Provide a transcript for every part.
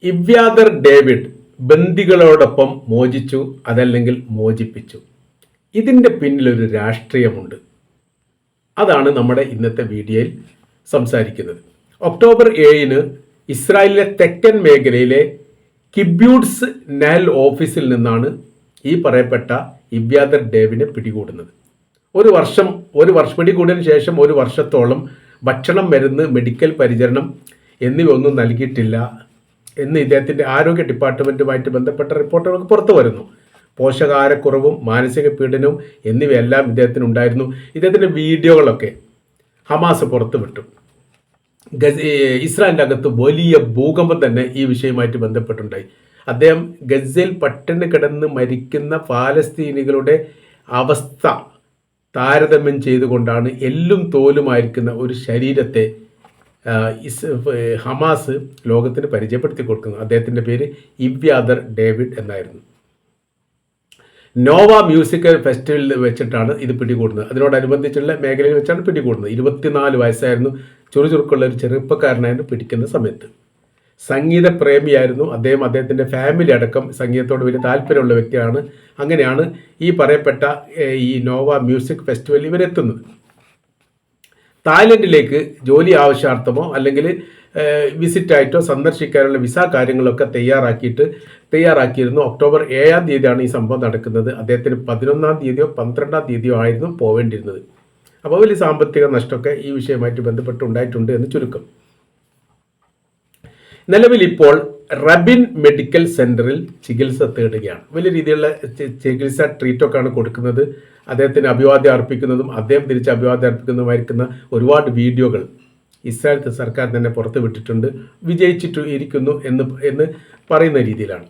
ഇവ്യാദർ David ബന്ദികളോടൊപ്പം മോചിച്ചു, അതല്ലെങ്കിൽ മോചിപ്പിച്ചു. ഇതിൻ്റെ പിന്നിലൊരു രാഷ്ട്രീയമുണ്ട്. അതാണ് നമ്മുടെ ഇന്നത്തെ വീഡിയോയിൽ സംസാരിക്കുന്നത്. ഒക്ടോബർ 7 ഇസ്രായേലിലെ തെക്കൻ മേഖലയിലെ കിബ്യൂട്സ് നൈൽ ഓഫീസിൽ നിന്നാണ് ഈ പറയപ്പെട്ട ഇവ്യാദർ ഡേവിഡിനെ പിടികൂടുന്നത്. ഒരു വർഷം പിടികൂടിയതിനു ശേഷം ഒരു വർഷത്തോളം ഭക്ഷണം, മരുന്ന്, മെഡിക്കൽ പരിചരണം എന്നിവ ഒന്നും നൽകിയിട്ടില്ല എന്ന് ഇദ്ദേഹത്തിൻ്റെ ആരോഗ്യ ഡിപ്പാർട്ട്മെൻറ്റുമായിട്ട് ബന്ധപ്പെട്ട റിപ്പോർട്ടുകളൊക്കെ പുറത്തു വരുന്നു. പോഷകാഹാരക്കുറവും മാനസിക പീഡനവും എന്നിവയെല്ലാം ഇദ്ദേഹത്തിന് ഉണ്ടായിരുന്നു. ഇദ്ദേഹത്തിൻ്റെ വീഡിയോകളൊക്കെ ഹമാസ് പുറത്തു വിട്ടു. ഇസ്രായേലിൻ്റെ അകത്ത് വലിയ ഭൂകമ്പം തന്നെ ഈ വിഷയവുമായിട്ട് ബന്ധപ്പെട്ടുണ്ടായി. അദ്ദേഹം ഗസയിൽ പട്ടിണി കിടന്ന് മരിക്കുന്ന ഫലസ്തീനികളുടെ അവസ്ഥ താരതമ്യം ചെയ്തുകൊണ്ടാണ് എല്ലും തോലുമായിരിക്കുന്ന ഒരു ശരീരത്തെ ഹമാസ് ലോകത്തിന് പരിചയപ്പെടുത്തി കൊടുക്കുന്നത്. അദ്ദേഹത്തിൻ്റെ പേര് ഇവ്യാദർ ഡേവിഡ് എന്നായിരുന്നു. നോവ മ്യൂസിക്കൽ ഫെസ്റ്റിവലിൽ വെച്ചിട്ടാണ് ഇത് പിടികൂടുന്നത്. അതിനോടനുബന്ധിച്ചുള്ള മേഖലയിൽ വെച്ചാണ് പിടികൂടുന്നത്. 24 വയസ്സായിരുന്നു. ചുറുചുറുക്കുള്ള ഒരു ചെറുപ്പക്കാരനായിരുന്നു പിടിക്കുന്ന സമയത്ത്. സംഗീത പ്രേമിയായിരുന്നു അദ്ദേഹം. അദ്ദേഹത്തിൻ്റെ ഫാമിലി അടക്കം സംഗീതത്തോട് വലിയ താല്പര്യമുള്ള വ്യക്തിയാണ്. അങ്ങനെയാണ് ഈ പറയപ്പെട്ട ഈ നോവ മ്യൂസിക് ഫെസ്റ്റിവലിൽ ഇവരെത്തുന്നത്. തായ്ലൻഡിലേക്ക് ജോലി ആവശ്യാർത്ഥമോ അല്ലെങ്കിൽ വിസിറ്റായിട്ടോ സന്ദർശിക്കാനുള്ള വിസ കാര്യങ്ങളൊക്കെ തയ്യാറാക്കിയിരുന്നു. ഒക്ടോബർ 7 ഈ സംഭവം നടക്കുന്നത്. അദ്ദേഹത്തിന് 11 12 ആയിരുന്നു പോവേണ്ടിയിരുന്നത്. അപ്പോൾ വലിയ സാമ്പത്തിക നഷ്ടമൊക്കെ ഈ വിഷയമായിട്ട് ബന്ധപ്പെട്ട് ഉണ്ടായിട്ടുണ്ട് എന്ന് ചുരുക്കം. നിലവിൽ ഇപ്പോൾ റബിൻ മെഡിക്കൽ സെൻറ്ററിൽ ചികിത്സ തേടുകയാണ്. വലിയ രീതിയിലുള്ള ചികിത്സ ട്രീറ്റൊക്കെയാണ് കൊടുക്കുന്നത്. അദ്ദേഹത്തിന് അഭിവാദ്യം അർപ്പിക്കുന്നതും അദ്ദേഹം തിരിച്ച് അഭിവാദ്യം അർപ്പിക്കുന്നതുമായിരിക്കുന്ന ഒരുപാട് വീഡിയോകൾ ഇസ്രായേൽ സർക്കാർ തന്നെ പുറത്തു വിട്ടിട്ടുണ്ട്. വിജയിച്ചിട്ട് ഇരിക്കുന്നു എന്ന് പറയുന്ന രീതിയിലാണ്.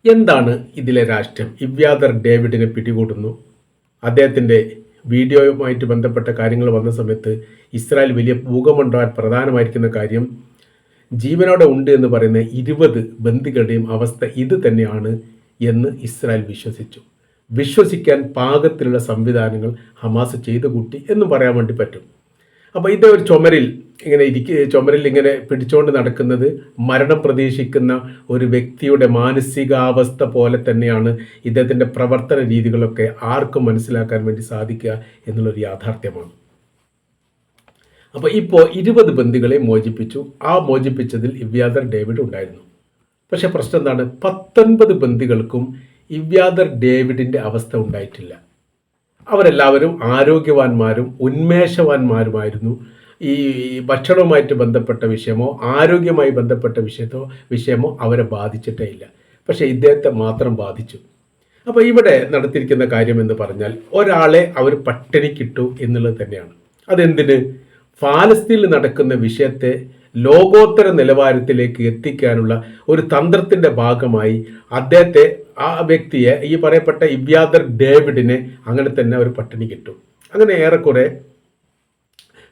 എന്താണ് ഇതിലെ രാഷ്ട്രീയം? ഇവ്യാദർ ഡേവിഡിനെ പിടികൂടുന്നു. അദ്ദേഹത്തിൻ്റെ വീഡിയോയുമായിട്ട് ബന്ധപ്പെട്ട കാര്യങ്ങൾ വന്ന സമയത്ത് ഇസ്രായേൽ വലിയ ഭൂകമ്പമുണ്ടാകാൻ പ്രധാനമായിരിക്കുന്ന കാര്യം ജീവനോടെ ഉണ്ട് എന്ന് പറയുന്ന 20 ബന്ദികളുടെയും അവസ്ഥ ഇത് തന്നെയാണ് എന്ന് ഇസ്രായേൽ വിശ്വസിക്കാൻ പാകത്തിലുള്ള സംവിധാനങ്ങൾ ഹമാസ് ചെയ്തു കൂട്ടി എന്നും പറയാൻ വേണ്ടി പറ്റും. അപ്പോൾ ഇത് ഒരു ചുമരിൽ ഇങ്ങനെ പിടിച്ചുകൊണ്ട് നടക്കുന്നത് മരണം പ്രതീക്ഷിക്കുന്ന ഒരു വ്യക്തിയുടെ മാനസികാവസ്ഥ പോലെ തന്നെയാണ് ഇദ്ദേഹത്തിൻ്റെ പ്രവർത്തന രീതികളൊക്കെ ആർക്കും മനസ്സിലാക്കാൻ വേണ്ടി സാധിക്കുക എന്നുള്ളൊരു യാഥാർത്ഥ്യമാണ്. അപ്പോൾ ഇപ്പോൾ 20 ബന്ദികളെ മോചിപ്പിച്ചു. ആ മോചിപ്പിച്ചതിൽ ഇവ്യാദർ ഡേവിഡ് ഉണ്ടായിരുന്നു. പക്ഷേ പ്രശ്നം എന്താണ്? 19 ബന്ദികൾക്കും ഇവ്യാദർ ഡേവിഡിൻ്റെ അവസ്ഥ ഉണ്ടായിട്ടില്ല. അവരെല്ലാവരും ആരോഗ്യവാന്മാരും ഉന്മേഷവാന്മാരുമായിരുന്നു. ഈ ഭക്ഷണവുമായിട്ട് ബന്ധപ്പെട്ട വിഷയമോ ആരോഗ്യമായി ബന്ധപ്പെട്ട വിഷയമോ അവരെ ബാധിച്ചിട്ടേ ഇല്ല. പക്ഷേ ഇദ്ദേഹത്തെ മാത്രം ബാധിച്ചു. അപ്പോൾ ഇവിടെ നടത്തിയിരിക്കുന്ന കാര്യം എന്ന് പറഞ്ഞാൽ ഒരാളെ അവർ പട്ടിണിക്കിട്ടു എന്നുള്ളത് തന്നെയാണ്. അതെന്തിന്? ഫലസ്തീനിൽ നടക്കുന്ന വിഷയത്തെ ലോകോത്തര നിലവാരത്തിലേക്ക് എത്തിക്കാനുള്ള ഒരു തന്ത്രത്തിൻ്റെ ഭാഗമായി ആ വ്യക്തിയെ, ഈ പറയപ്പെട്ട ഇവ്യാദർ ഡേവിഡിനെ അങ്ങനെ തന്നെ ഒരു പട്ടിണി കിട്ടും. അങ്ങനെ ഏറെക്കുറെ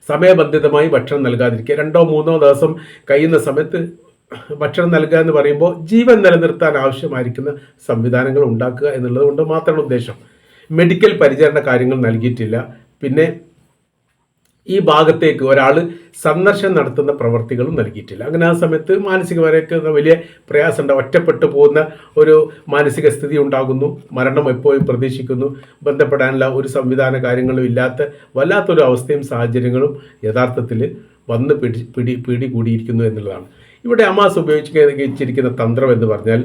സമയബന്ധിതമായി ഭക്ഷണം നൽകാതിരിക്കുക, 2-3 ദിവസം കഴിയുന്ന സമയത്ത് ഭക്ഷണം നൽകുക എന്ന് പറയുമ്പോൾ ജീവൻ നിലനിർത്താൻ ആവശ്യമായിരിക്കുന്ന സംവിധാനങ്ങൾ ഉണ്ടാക്കുക എന്നുള്ളത് കൊണ്ട് മാത്രമാണ് ഉദ്ദേശം. മെഡിക്കൽ പരിചരണ കാര്യങ്ങൾ നൽകിയിട്ടില്ല. പിന്നെ ഈ ഭാഗത്തേക്ക് ഒരാൾ സന്ദർശനം നടത്തുന്ന പ്രവർത്തികളും നൽകിയിട്ടില്ല. അങ്ങനെ ആ സമയത്ത് മാനസികമായിട്ട് വലിയ പ്രയാസമുണ്ട്. ഒറ്റപ്പെട്ടു പോകുന്ന ഒരു മാനസിക സ്ഥിതി ഉണ്ടാകുന്നു. മരണം എപ്പോഴും പ്രതീക്ഷിക്കുന്നു. ബന്ധപ്പെടാനുള്ള ഒരു സംവിധാന കാര്യങ്ങളും ഇല്ലാത്ത വല്ലാത്തൊരു അവസ്ഥയും സാഹചര്യങ്ങളും യഥാർത്ഥത്തിൽ വന്ന് പിടികൂടിയിരിക്കുന്നു എന്നുള്ളതാണ്. ഇവിടെ ഹമാസ് ഉപയോഗിച്ചിരിക്കുന്ന തന്ത്രം എന്ന് പറഞ്ഞാൽ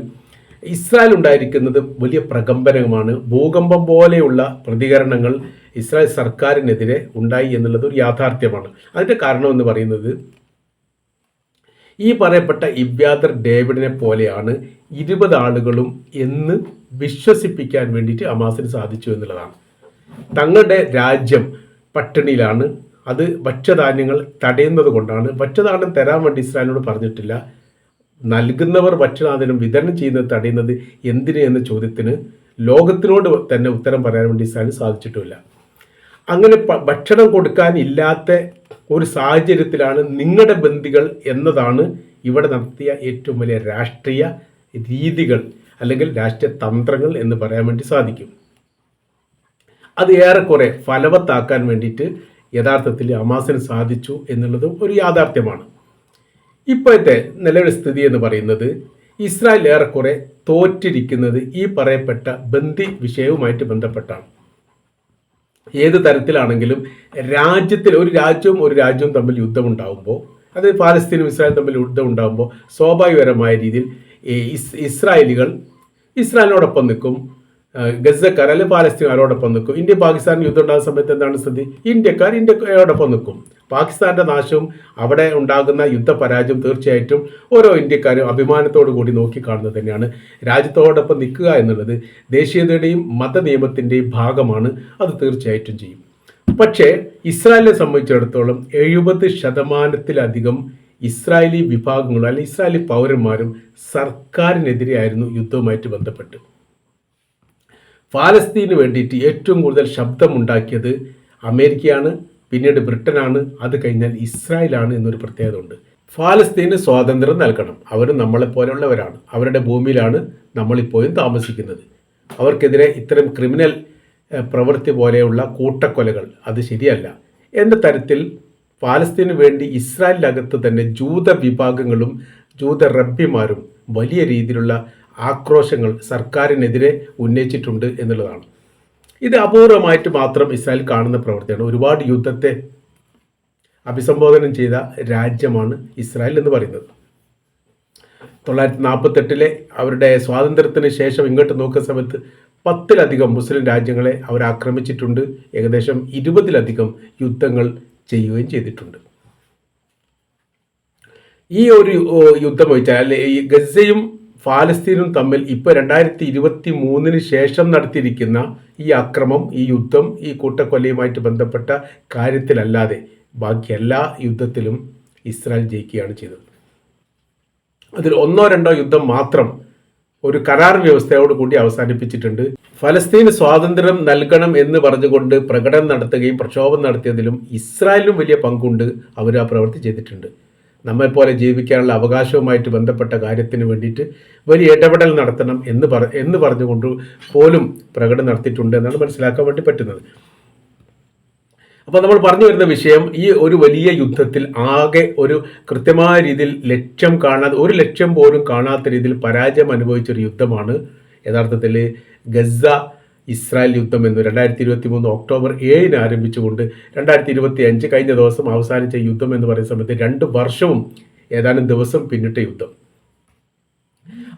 ഇസ്രായേൽ ഉണ്ടായിരിക്കുന്നത് വലിയ പ്രകമ്പനമാണ്. ഭൂകമ്പം പോലെയുള്ള പ്രതികരണങ്ങൾ ഇസ്രായേൽ സർക്കാരിനെതിരെ ഉണ്ടായി എന്നുള്ളത് ഒരു യാഥാർത്ഥ്യമാണ്. അതിൻ്റെ കാരണമെന്ന് പറയുന്നത് ഈ പറയപ്പെട്ട ഇവ്യാദർ ഡേവിഡിനെ പോലെയാണ് 20 ആളുകളും എന്ന് വിശ്വസിപ്പിക്കാൻ വേണ്ടിയിട്ട് ഹമാസിന് സാധിച്ചു എന്നുള്ളതാണ്. തങ്ങളുടെ രാജ്യം പട്ടിണിയിലാണ്, അത് ഭക്ഷ്യധാന്യങ്ങൾ തടയുന്നത് കൊണ്ടാണ്. ഭക്ഷ്യധാന്യം തരാൻ വേണ്ടി ഇസ്രായേലിനോട് പറഞ്ഞിട്ടില്ല. നൽകുന്നവർ ഭക്ഷ്യധാന്യം വിതരണം ചെയ്യുന്നത് തടയുന്നത് എന്തിന് എന്ന ചോദ്യത്തിന് ലോകത്തിനോട് തന്നെ ഉത്തരം പറയാൻ വേണ്ടി ഇസ്രായേലിന് സാധിച്ചിട്ടുമില്ല. അങ്ങനെ ഭക്ഷണം കൊടുക്കാൻ ഇല്ലാത്ത ഒരു സാഹചര്യത്തിലാണ് നിങ്ങളുടെ ബന്ദികൾ എന്നതാണ് ഇവിടെ നടത്തിയ ഏറ്റവും വലിയ രാഷ്ട്രീയ രീതികൾ അല്ലെങ്കിൽ രാഷ്ട്രീയ തന്ത്രങ്ങൾ എന്ന് പറയാൻ വേണ്ടി സാധിക്കും. അത് ഏറെക്കുറെ ഫലവത്താക്കാൻ വേണ്ടിയിട്ട് യഥാർത്ഥത്തിൽ ഹമാസിന് സാധിച്ചു എന്നുള്ളതും ഒരു യാഥാർത്ഥ്യമാണ്. ഇപ്പോഴത്തെ നിലവിലെ സ്ഥിതി എന്ന് പറയുന്നത് ഇസ്രായേൽ ഏറെക്കുറെ തോറ്റിരിക്കുന്നത് ഈ പറയപ്പെട്ട ബന്ദി വിഷയവുമായിട്ട് ബന്ധപ്പെട്ടാണ്. ഏത് തരത്തിലാണെങ്കിലും രാജ്യത്തിൽ ഒരു രാജ്യവും തമ്മിൽ യുദ്ധമുണ്ടാകുമ്പോൾ, അത് പാലസ്തീനും ഇസ്രായേലും തമ്മിൽ യുദ്ധം ഉണ്ടാകുമ്പോൾ സ്വാഭാവികപരമായ രീതിയിൽ ഇസ്രായേലികൾ ഇസ്രായേലിനോടൊപ്പം നിൽക്കും, ഗസക്കാർ അല്ലെങ്കിൽ പാലസ്തീൻകാരോടൊപ്പം നിൽക്കും. ഇന്ത്യ പാകിസ്ഥാൻ യുദ്ധം ഉണ്ടാകുന്ന സമയത്ത് എന്താണ് സ്ഥിതി? ഇന്ത്യയോടൊപ്പം നിൽക്കും. പാകിസ്ഥാന്റെ നാശവും അവിടെ ഉണ്ടാകുന്ന യുദ്ധപരാജയം തീർച്ചയായിട്ടും ഓരോ ഇന്ത്യക്കാരും അഭിമാനത്തോടു കൂടി നോക്കിക്കാണുന്നത് തന്നെയാണ്. രാജ്യത്തോടൊപ്പം നിൽക്കുക എന്നുള്ളത് ദേശീയതയുടെയും മതനിയമത്തിൻ്റെയും ഭാഗമാണ്. അത് തീർച്ചയായിട്ടും ചെയ്യും. പക്ഷേ ഇസ്രായേലിനെ സംബന്ധിച്ചിടത്തോളം 70% ഇസ്രായേലി വിഭാഗങ്ങളും അല്ലെങ്കിൽ ഇസ്രായേലി പൗരന്മാരും സർക്കാരിനെതിരെയായിരുന്നു യുദ്ധവുമായിട്ട് ബന്ധപ്പെട്ട്. ഫലസ്തീന് വേണ്ടിയിട്ട് ഏറ്റവും കൂടുതൽ ശബ്ദമുണ്ടാക്കിയത് അമേരിക്കയാണ്, പിന്നീട് ബ്രിട്ടനാണ്, അത് കഴിഞ്ഞാൽ ഇസ്രായേലാണ് എന്നൊരു പ്രത്യേകത ഉണ്ട്. ഫലസ്തീന് സ്വാതന്ത്ര്യം നൽകണം, അവർ നമ്മളെപ്പോലെയുള്ളവരാണ്, അവരുടെ ഭൂമിയിലാണ് നമ്മളിപ്പോഴും താമസിക്കുന്നത്, അവർക്കെതിരെ ഇത്തരം ക്രിമിനൽ പ്രവൃത്തി പോലെയുള്ള കൂട്ടക്കൊലകൾ അത് ശരിയല്ല എന്ന തരത്തിൽ ഫലസ്തീന് വേണ്ടി ഇസ്രായേലിനകത്ത് തന്നെ ജൂത വിഭാഗങ്ങളും ജൂത റബ്ബിമാരും വലിയ രീതിയിലുള്ള ആക്രോശങ്ങൾ സർക്കാരിനെതിരെ ഉന്നയിച്ചിട്ടുണ്ട് എന്നുള്ളതാണ്. ഇത് അപൂർവമായിട്ട് മാത്രം ഇസ്രായേൽ കാണുന്ന പ്രവൃത്തിയാണ്. ഒരുപാട് യുദ്ധത്തെ അഭിസംബോധന ചെയ്ത രാജ്യമാണ് ഇസ്രായേൽ എന്ന് പറയുന്നത്. 1948 അവരുടെ സ്വാതന്ത്ര്യത്തിന് ശേഷം ഇങ്ങോട്ട് നോക്കുന്ന സമയത്ത് 10-ലധികം മുസ്ലിം രാജ്യങ്ങളെ അവർ ആക്രമിച്ചിട്ടുണ്ട്. ഏകദേശം 20-ലധികം യുദ്ധങ്ങൾ ചെയ്യുകയും ചെയ്തിട്ടുണ്ട്. ഈ ഒരു യുദ്ധം വെച്ചാൽ ഈ ഗസയും ഫലസ്തീനും തമ്മിൽ ഇപ്പോൾ 2023 ശേഷം നടത്തിയിരിക്കുന്ന ഈ അക്രമം, ഈ യുദ്ധം, ഈ കൂട്ടക്കൊലയുമായിട്ട് ബന്ധപ്പെട്ട കാര്യത്തിലല്ലാതെ ബാക്കി എല്ലാ യുദ്ധത്തിലും ഇസ്രായേൽ ജയിക്കുകയാണ് ചെയ്തത്. അതിൽ 1-2 യുദ്ധം മാത്രം ഒരു കരാർ വ്യവസ്ഥയോട് കൂടി അവസാനിപ്പിച്ചിട്ടുണ്ട്. ഫലസ്തീന് സ്വാതന്ത്ര്യം നൽകണം എന്ന് പറഞ്ഞുകൊണ്ട് പ്രകടനം നടത്തുകയും പ്രക്ഷോഭം നടത്തിയതിലും ഇസ്രായേലിനും വലിയ പങ്കുണ്ട്. അവർ ആ പ്രവൃത്തി ചെയ്തിട്ടുണ്ട്. നമ്മെപ്പോലെ ജീവിക്കാനുള്ള അവകാശവുമായിട്ട് ബന്ധപ്പെട്ട കാര്യത്തിന് വേണ്ടിയിട്ട് വലിയ ഇടപെടൽ നടത്തണം എന്ന് പറഞ്ഞുകൊണ്ട് പോലും പ്രകടനം നടത്തിയിട്ടുണ്ട് എന്നാണ് മനസ്സിലാക്കാൻ വേണ്ടി പറ്റുന്നത്. അപ്പോൾ നമ്മൾ പറഞ്ഞു വരുന്ന വിഷയം, ഈ ഒരു വലിയ യുദ്ധത്തിൽ ആകെ ഒരു കൃത്യമായ രീതിയിൽ ഒരു ലക്ഷ്യം പോലും കാണാത്ത രീതിയിൽ പരാജയം അനുഭവിച്ചൊരു യുദ്ധമാണ് യഥാർത്ഥത്തിൽ ഗസ ഇസ്രായേൽ യുദ്ധം എന്ന് 2023 ഒക്ടോബർ 7 ആരംഭിച്ചുകൊണ്ട് 2025 കഴിഞ്ഞ ദിവസം അവസാനിച്ച യുദ്ധം എന്ന് പറയുന്ന സമയത്ത് 2 വർഷവും ഏതാനും ദിവസം പിന്നിട്ട യുദ്ധം.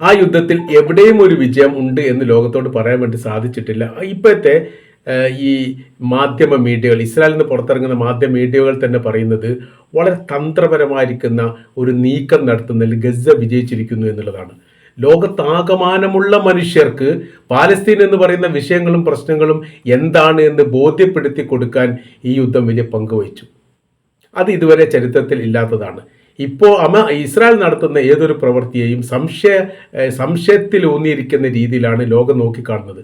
ആ യുദ്ധത്തിൽ എവിടെയും ഒരു വിജയം ഉണ്ട് എന്ന് ലോകത്തോട് പറയാൻ വേണ്ടി സാധിച്ചിട്ടില്ല. ഇപ്പോഴത്തെ ഈ മാധ്യമ മീഡിയകൾ, ഇസ്രായേലിൽ നിന്ന് പുറത്തിറങ്ങുന്ന മാധ്യമ മീഡിയകൾ തന്നെ പറയുന്നത് വളരെ തന്ത്രപരമായിരിക്കുന്ന ഒരു നീക്കം നടത്തുന്നതിൽ ഗസ വിജയിച്ചിരിക്കുന്നു എന്നുള്ളതാണ്. ലോകത്താകമാനമുള്ള മനുഷ്യർക്ക് പാലസ്തീൻ എന്ന് പറയുന്ന വിഷയങ്ങളും പ്രശ്നങ്ങളും എന്താണ് എന്ന് ബോധ്യപ്പെടുത്തി കൊടുക്കാൻ ഈ യുദ്ധം വലിയ പങ്ക് വഹിച്ചു. അത് ഇതുവരെ ചരിത്രത്തിൽ ഇല്ലാത്തതാണ്. ഇപ്പോൾ ഇസ്രായേൽ നടത്തുന്ന ഏതൊരു പ്രവൃത്തിയെയും സംശയത്തിലൂന്നിയിരിക്കുന്ന രീതിയിലാണ് ലോകം നോക്കിക്കാണുന്നത്.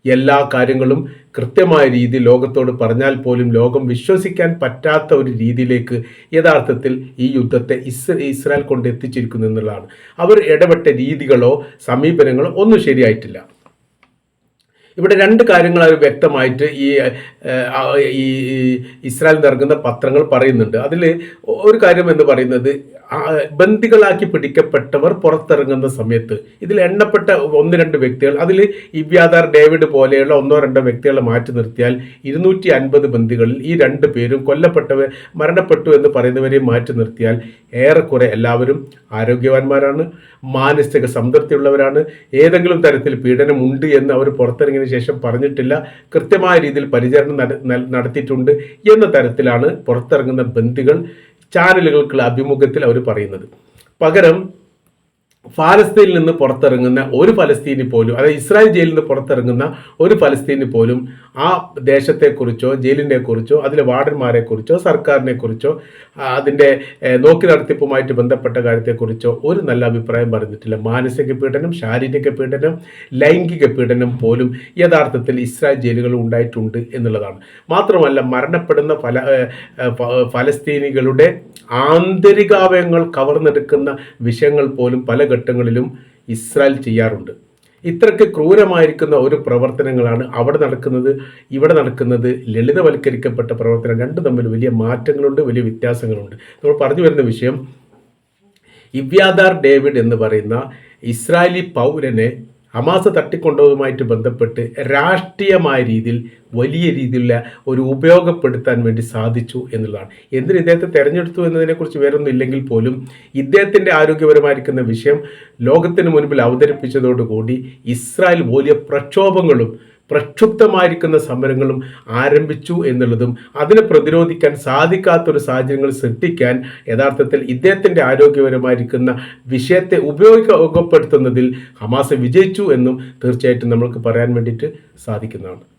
എല്ലാ കാര്യങ്ങളും കൃത്യമായ രീതിയിൽ ലോകത്തോട് പറഞ്ഞാൽ പോലും ലോകം വിശ്വസിക്കാൻ പറ്റാത്ത ഒരു രീതിയിലേക്ക് യഥാർത്ഥത്തിൽ ഈ യുദ്ധത്തെ ഇസ്രായേൽ കൊണ്ട് എത്തിച്ചിരിക്കുന്നു എന്നുള്ളതാണ്. അവർ ഇടപെട്ട രീതികളോ സമീപനങ്ങളോ ഒന്നും ശരിയായിട്ടില്ല. ഇവിടെ 2 കാര്യങ്ങൾ അവർ വ്യക്തമായിട്ട് ഈ ഇസ്രായേൽ നൽകുന്ന പത്രങ്ങൾ പറയുന്നുണ്ട്. അതിൽ ഒരു കാര്യം എന്ന് പറയുന്നത്, ബന്ദികളാക്കി പിടിക്കപ്പെട്ടവർ പുറത്തിറങ്ങുന്ന സമയത്ത് ഇതിൽ എണ്ണപ്പെട്ട 1-2 വ്യക്തികൾ, അതിൽ ഇവ്യാദാർ ഡേവിഡ് പോലെയുള്ള 1-2 വ്യക്തികളെ മാറ്റി നിർത്തിയാൽ 250 ബന്ദികളിൽ ഈ 2 പേരും മരണപ്പെട്ടു എന്ന് പറയുന്നവരെയും മാറ്റി നിർത്തിയാൽ ഏറെക്കുറെ എല്ലാവരും ആരോഗ്യവാന്മാരാണ്, മാനസിക സംതൃപ്തിയുള്ളവരാണ്. ഏതെങ്കിലും തരത്തിൽ പീഡനം ഉണ്ട് എന്ന് അവർ പുറത്തിറങ്ങിയതിനു ശേഷം പറഞ്ഞിട്ടില്ല. കൃത്യമായ രീതിയിൽ പരിചരണം നടത്തിയിട്ടുണ്ട് എന്ന തരത്തിലാണ് പുറത്തിറങ്ങുന്ന ബന്ദികൾ ചാനലുകൾക്കുള്ള അഭിമുഖത്തിൽ അവർ പറയുന്നത്. പകരം ഫലസ്തീനിൽ നിന്ന് പുറത്തിറങ്ങുന്ന ഒരു ഫലസ്തീനി പോലും, അതായത് ഇസ്രായേൽ ജയിലിൽ നിന്ന് പുറത്തിറങ്ങുന്ന ഒരു ഫലസ്തീനി പോലും ആ ദേശത്തെക്കുറിച്ചോ ജയിലിനെക്കുറിച്ചോ അതിലെ വാർഡന്മാരെക്കുറിച്ചോ സർക്കാരിനെക്കുറിച്ചോ അതിൻ്റെ നോക്കി നടത്തിപ്പുമായിട്ട് ബന്ധപ്പെട്ട കാര്യത്തെക്കുറിച്ചോ ഒരു നല്ല അഭിപ്രായം പറഞ്ഞിട്ടില്ല. മാനസിക പീഡനം, ശാരീരിക പീഡനം, ലൈംഗിക പീഡനം പോലും യഥാർത്ഥത്തിൽ ഇസ്രായേൽ ജയിലുകളിൽ ഉണ്ടായിട്ടുണ്ട് എന്നുള്ളതാണ്. മാത്രമല്ല മരണപ്പെടുന്ന ഫലസ്തീനികളുടെ ആന്തരികാവയവങ്ങൾ കവർന്നെടുക്കുന്ന വിഷയങ്ങൾ പോലും പല ഘട്ടങ്ങളിലും ഇസ്രായേൽ ചെയ്യാറുണ്ട്. ഇത്രയ്ക്ക് ക്രൂരമായിരിക്കുന്ന ഒരു പ്രവർത്തനങ്ങളാണ് അവിടെ നടക്കുന്നത്. ഇവിടെ നടക്കുന്നത് ലളിതവൽക്കരിക്കപ്പെട്ട പ്രവർത്തനം. രണ്ടും തമ്മിൽ വലിയ മാറ്റങ്ങളുണ്ട്, വലിയ വ്യത്യാസങ്ങളുണ്ട്. നമ്മൾ പറഞ്ഞു വരുന്ന വിഷയം, ഇവ്യാദാർ ഡേവിഡ് എന്ന് പറയുന്ന ഇസ്രായേലി പൗരനെ ഹമാസ് തട്ടിക്കൊണ്ടതുമായിട്ട് ബന്ധപ്പെട്ട് രാഷ്ട്രീയമായ രീതിയിൽ വലിയ രീതിയിലുള്ള ഒരു ഉപയോഗപ്പെടുത്താൻ വേണ്ടി സാധിച്ചു എന്നുള്ളതാണ്. എന്തിന് ഇദ്ദേഹത്തെ തെരഞ്ഞെടുത്തു എന്നതിനെക്കുറിച്ച് വേറൊന്നും ഇല്ലെങ്കിൽ പോലും ഇദ്ദേഹത്തിൻ്റെ ആരോഗ്യപരമായിരിക്കുന്ന വിഷയം ലോകത്തിന് മുൻപിൽ അവതരിപ്പിച്ചതോടുകൂടി ഇസ്രായേൽ വലിയ പ്രക്ഷുബ്ധമായിരിക്കുന്ന സമരങ്ങളും ആരംഭിച്ചു എന്നുള്ളതും അതിനെ പ്രതിരോധിക്കാൻ സാധിക്കാത്തൊരു സാഹചര്യങ്ങൾ സൃഷ്ടിക്കാൻ യഥാർത്ഥത്തിൽ ഇദ്ദേഹത്തിൻ്റെ ആരോഗ്യപരമായിരിക്കുന്ന വിഷയത്തെ ഉപയോഗപ്പെടുത്തുന്നതിൽ ഹമാസ് വിജയിച്ചു എന്നും തീർച്ചയായിട്ടും നമ്മൾക്ക് പറയാൻ വേണ്ടിയിട്ട് സാധിക്കുന്നതാണ്.